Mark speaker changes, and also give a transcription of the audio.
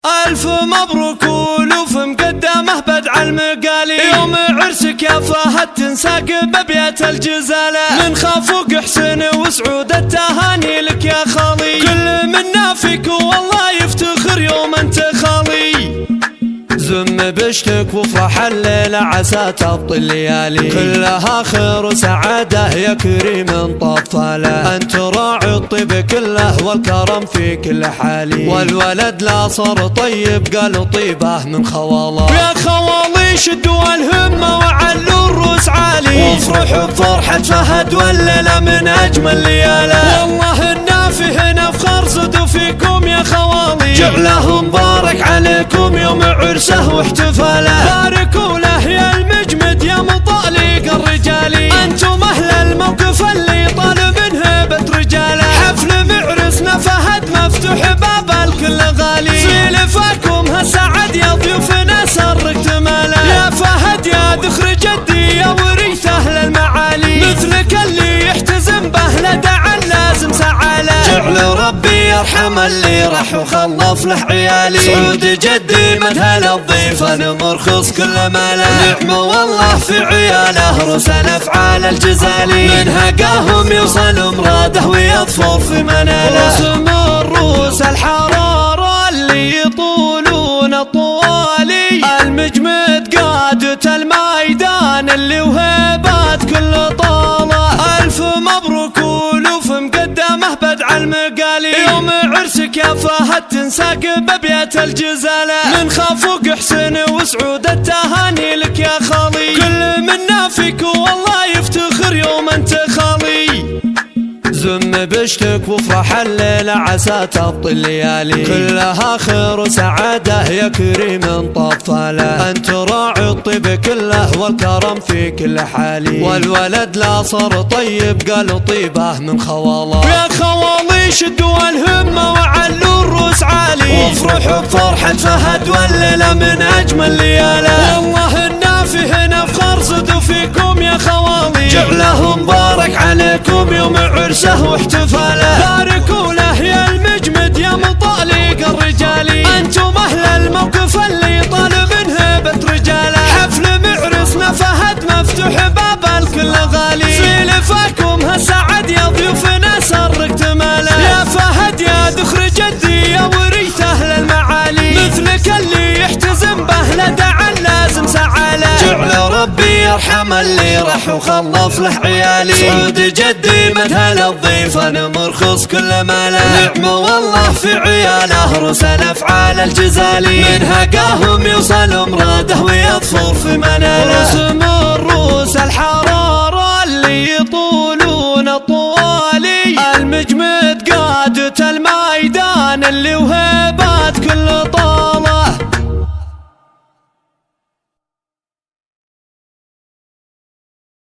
Speaker 1: ألف مبروك ولوف مقدمه بدع المقالي، يوم عرسك يا فهد تنساق ببيت الجزالة، من خافوق حسين وسعود التهاني لك يا خالي، كل منا فيك والله يفتخر يوم انت خالي، زم بشتك وافرح الليلة عسى تبطي الليالي، كلها خير وسعادة يا كريم طفالة، انت راعي الطيب كله والكرم في كل حالي، والولد لا صار طيب قال طيبه من خواله، يا خوالي شدوا الهمة وعلوا الروس عالي، وافرحوا بفرحة فهد والليلة من اجمل ليالة، والله النافي هنا فخر زدوا فيكم يا خوالي، جعله مبارك عليكم يوم عرسه واحتفاله، باركوا له يا المجمد يا مطالق الرجالي، انتم اهل الموقف اللي طال من هيبة رجاله، حفل معرسنا فهد مفتوح باب الكل غالي، في لفاكم هالسعد يا ضيوفنا سر اكتماله، يا فهد يا ذخر جدي يا وريث اهل المعالي، مثلك اللي يحتزم به لدعا لازم سعاله، جعل ربي يرحم اللي راح وخلف له عيالي، سعود جدي مذهل الضيف انا مرخص كل ماله، نعمه والله في عياله رسل افعال الجزالي، من هقاهم يوصل مراده ويظفر في مناله، رسم الروس الحراره اللي يطولون الطوالي، المجمد قادة الميدان اللي وهيبات كل طاله، ألف مبروك ولوف مقدمه بدع المقالي، يوم عرسك يا فهد تنساق ببيت الجزالة، من خافوق حسين وسعود التهاني لك يا خالي، كل منا فيك والله يفتخر يوم انت خالي، زم بشتك وافرح الليلة عسى تبطي الليالي، كلها خير وسعادة يا كريم طفالة، انت راعي الطيب كله والكرم في كل حالي، والولد لا صار طيب قال طيبه من خواله، يا خوالي شدوا الهمة وعلوا الروس عالي، وافرحوا بفرحة فهد والليلة من اجمل ليالة، والله النافي هنا فخر زدوا فيكم يا خوالي، جعله مبارك عليكم يوم عرسه واحتفاله، باركوا له يا المجمد يا مطالق الرجالي، انتم اهل الموقف اللي طال من هيبة رجاله، حفل معرسنا فهد مفتوح باب الكل غالي، في لفاكم هالسعد يا ضيوفنا سر اكتماله، يا فهد يا ذخر جدي يا وريث اهل المعالي، مثلك اللي يحتزم به لدعا لازم سعاله، جعل ربي يرحم اللي راح وخلف له عيالي، سعود جدي مذهل الضيف انا مرخص كل ماله، نعمه والله في عياله رسل افعال الجزالي، من هقاهم يوصل مراده ويظفر في مناله.